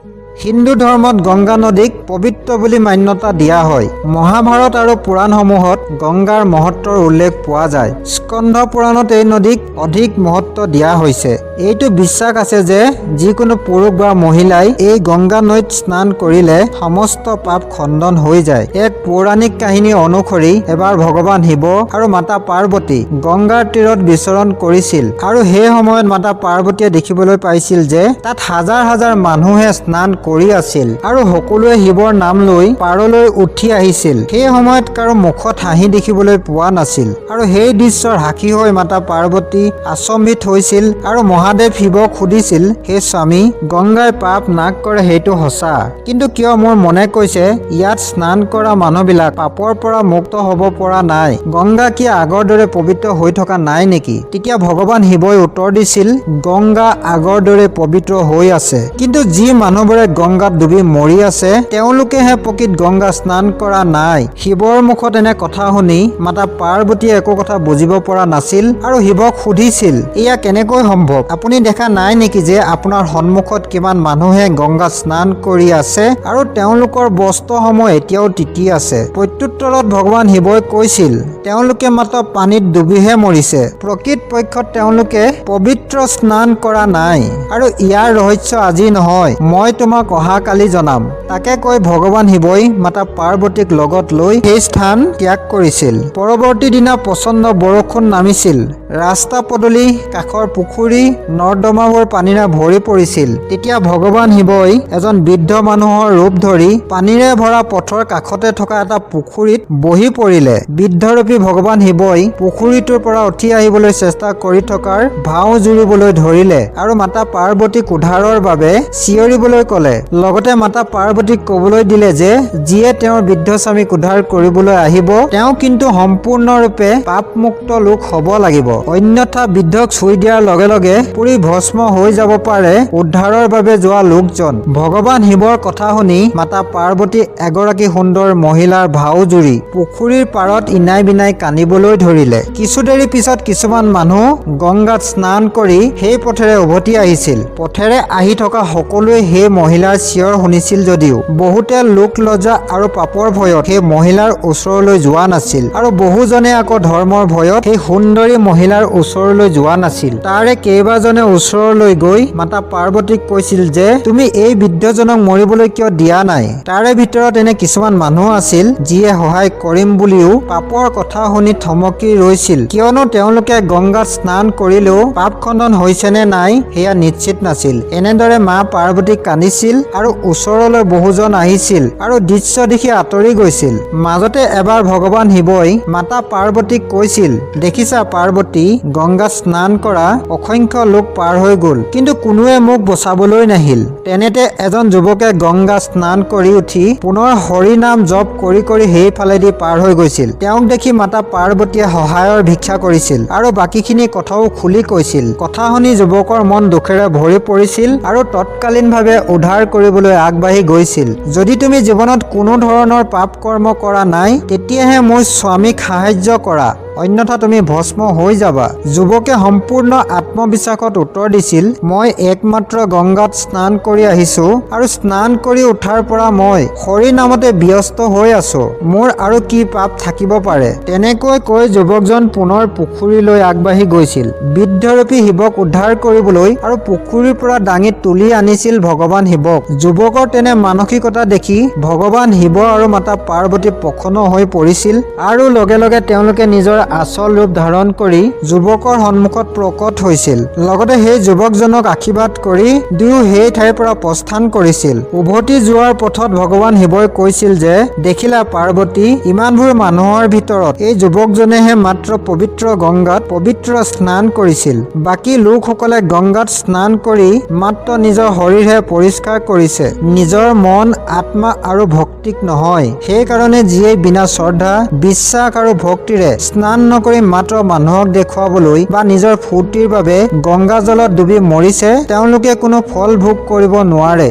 হিন্দু ধৰ্মত গংগা নদীক পবিত্ৰ বুলি মান্যতা দিয়া হয়। মহাভাৰত আৰু পুৰাণসমূহত গংগাৰ মহত্বৰ উল্লেখ পোৱা যায়। স্কন্ধ পুৰাণত এই নদীক অধিক মহত্ব দিয়া হৈছে। এইটো বিশ্বাস আছে যে যিকোনো পুৰুষ বা মহিলাই এই গংগা নৈত স্নান কৰিলে সমস্ত পাপ খণ্ডন হৈ যায়। এক পৌৰাণিক কাহিনী অনুসৰি এবাৰ ভগৱান শিৱ আৰু মাতা পাৰ্বতী গংগাৰ তীৰত বিচৰণ কৰিছিল আৰু সেই সময়ত মাতা পাৰ্বতীয়ে দেখিবলৈ পাইছিল যে তাত হাজাৰ হাজাৰ মানুহে স্নান কৰি আছিল আৰু সকলোৱে শিৱৰ নাম লৈ পাৰলৈ উঠি আহিছিল। সেই সময়ত কাৰো মুখত হাঁহি দেখিবলৈ পোৱা নাছিল আৰু সেই দৃশ্যৰ সাক্ষী হৈ মাতা পাৰ্বতী আচম্বিত হৈছিল আৰু মহাদেৱ শিৱক সুধিছিল, হে স্বামী, গংগাই পাপ নাশ কৰে সেইটো সঁচা, কিন্তু কিয় মোৰ মনে কৈছে ইয়াত স্নান কৰা মানুহবিলাক পাপৰ পৰা মুক্ত হ'ব পৰা নাই? গংগা কি আগৰ দৰে পবিত্ৰ হৈ থকা নাই নেকি? তেতিয়া ভগৱান শিৱই উত্তৰ দিছিল, গংগা আগৰ দৰে পবিত্ৰ হৈ আছে, কিন্তু যি মানুহবোৰে গংগাত ডুবি মৰি আছে তেওঁলোকেহে প্ৰকৃত গংগা স্নান কৰা নাই। শিৱৰ মুখত এনে কথা শুনি মাতা পাৰ্বতীয়ে একো কথা বুজিব পৰা নাছিল আৰু শিৱক সুধিছিল, এয়া কেনেকৈ সম্ভৱ? আপুনি দেখা নাই নেকি যে আপোনাৰ সন্মুখত কিমান মানুহে গংগা স্নান কৰি আছে আৰু তেওঁলোকৰ বস্ত্ৰসমূহ এতিয়াও তিতি আছে? প্ৰত্যুত্তৰত ভগৱান শিৱই কৈছিল, তেওঁলোকে মাত্ৰ পানীত ডুবিহে মৰিছে, প্ৰকৃত পক্ষত তেওঁলোকে পবিত্ৰ স্নান কৰা নাই আৰু ইয়াৰ ৰহস্য আজি নহয়, মই তোমাক অহাকালি জনাম। তাকে কৈ ভগৱান শিৱই মাতা পাৰ্বতীক লগত লৈ সেই স্থান ত্যাগ কৰিছিল। পৰৱৰ্তী দিনা প্ৰচণ্ড বৰষুণ নামিছিল। ৰাস্তা পদূলি, কাষৰ পুখুৰী, নৰ্দমাবোৰ পানীৰে ভৰি পৰিছিল। তেতিয়া ভগৱান শিৱই এজন বৃদ্ধ মানুহৰ ৰূপ ধৰি পানীৰে ভৰা পথৰ কাষতে থকা এটা পুখুৰীত বহি পৰিলে। বৃদ্ধৰূপী ভগৱান শিৱই পুখুৰীটোৰ পৰা উঠি আহিবলৈ চেষ্টা কৰি থকাৰ ভাও জুৰিবলৈ ধৰিলে আৰু মাতা পাৰ্বতীক উদ্ধাৰৰ বাবে চিঞৰিবলৈ ক'লে। লগতে মাতা পাৰ্বতীক ক'বলৈ দিলে যে যিয়ে তেওঁৰ বৃদ্ধ স্বামীক উদ্ধাৰ কৰিবলৈ আহিব তেওঁ কিন্তু সম্পূৰ্ণৰূপে পাপমুক্ত লোক হ'ব লাগিব, অন্যথা বৃদ্ধক চুই দিয়াৰ লগে লগে পুৰি ভস্ম হৈ যাব পাৰে উদ্ধাৰৰ বাবে যোৱা লোকজন। ভগৱান শিৱৰ কথা শুনি মাতা পাৰ্বতী এগৰাকী সুন্দৰ মহিলাৰ ভাও জুৰি পুখুৰীৰ পাৰত ইনাই বিনাই কান্দিবলৈ ধৰিলে। কিছু দেৰি পিছত কিছুমান মানুহ গংগাত স্নান কৰি সেই পথেৰে উভতি আহিছিল। পথেৰে আহি থকা সকলোৱে সেই মহিলাৰ চিঞৰ শুনিছিল যদিও বহুতে লোক লজ্জা আৰু পাপৰ ভয়ত সেই মহিলাৰ ওচৰলৈ যোৱা নাছিল আৰু বহুজনে আকৌ ধৰ্মৰ ভয়ত সেই সুন্দৰী মহিলাৰ ওচৰলৈ যোৱা নাছিল। তাৰে কেইবাজনে ওচৰলৈ গৈ মাতা পাৰ্বতীক কৈছিল যে তুমি এই বৃদ্ধজনক মৰিবলৈ কিয় দিয়া নাই? তাৰে ভিতৰত এনে কিছুমান মানুহ আছিল যিয়ে সহায় কৰিম বুলিও পাপৰ কথা শুনি থমকি ৰৈছিল, কিয়নো তেওঁলোকে গংগাত স্নান কৰিলেও পাপ খণ্ডন হৈছে নে নাই সেয়া নিশ্চিত নাছিল। এনেদৰে মা পাৰ্বতী কান্দিছিল আৰু ওচৰলৈ বহুজন আহিছিল আৰু দৃশ্য দেখি আঁতৰি গৈছিল। মাজতে এবাৰ ভগৱান শিৱই মাতা পাৰ্বতীক কৈছিল, দেখিছা পাৰ্বতী, গংগাত স্নান কৰা অসংখ্য লোক পাৰ হৈ গ'ল, কিন্তু কোনোৱে মোক বচাবলৈ নাহিল। তেনেতে এজন যুৱকে গংগা স্নান কৰি উঠি পুনৰ হৰি নাম জপ কৰি কৰি সেইফালেদি পাৰ হৈ গৈছিল। তেওঁক দেখি মাতা পাৰ্বতীয়ে সহায়ৰ ভিক্ষা কৰিছিল আৰু বাকীখিনি কথাও খুলি কৈছিল। কথা শুনি যুৱকৰ মন দুখেৰে ভৰি পৰিছিল আৰু তৎকালীনভাৱে উদ্ধাৰ কৰিবলৈ আগবাঢ়ি গৈছিল। যদি তুমি জীৱনত কোনো ধৰণৰ পাপ কৰ্ম কৰা নাই তেতিয়াহে মোৰ স্বামীক সাহায্য কৰা, অন্যথা তুমি ভস্ম হৈ যাবা। যুৱকে সম্পূৰ্ণ আত্মবিশ্বাসত উত্তৰ দিছিল, মই একমাত্ৰ গংগাত স্নান কৰি আহিছো আৰু স্নান কৰি উঠাৰ পৰা মই হৰি নামতে ব্যস্ত হৈ আছো, মোৰ আৰু কি পাপ থাকিব পাৰে? তেনেকৈ কৈ যুৱকজন পুনৰ পুখুৰীলৈ আগবাঢ়ি গৈছিল। বৃদ্ধৰূপী শিৱক উদ্ধাৰ কৰিবলৈ আৰু পুখুৰীৰ পৰা দাঙি তুলি আনিছিল ভগৱান শিৱক। যুৱকৰ তেনে মানসিকতা দেখি ভগৱান শিৱ আৰু মাতা পাৰ্বতী প্ৰসন্ন হৈ পৰিছিল আৰু লগে লগে তেওঁলোকে নিজৰ আচল ৰূপ ধাৰণ কৰি যুৱকৰ সন্মুখত প্ৰকট হৈছিল। লগতে সেই যুৱকজনক আশীৰ্বাদ কৰি দুয়ো সেই ঠাইৰ পৰা প্ৰস্থান কৰিছিল। উভতি যোৱাৰ পথত ভগৱান শিৱই কৈছিল যে দেখিলা পাৰ্বতী, ইমানবোৰ মানুহৰ ভিতৰত এই যুৱকজনেহে মাত্ৰ পবিত্ৰ গংগাত পবিত্ৰ স্নান কৰিছিল, বাকী লোকসকলে গংগাত স্নান কৰি মাত্ৰ নিজৰ শৰীৰহে পৰিষ্কাৰ কৰিছে, নিজৰ মন, আত্মা আৰু ভক্তিক নহয়। সেইকাৰণে যিয়ে বিনা শ্ৰদ্ধা, বিশ্বাস আৰু ভক্তিৰে স্নান নকৰি মাত্ৰ মানুহক দেখুৱাবলৈ বা নিজৰ ফূৰ্তিৰ বাবে গংগা জলত ডুবি মৰিছে তেওঁলোকে কোনো ফল ভোগ কৰিব নোৱাৰে।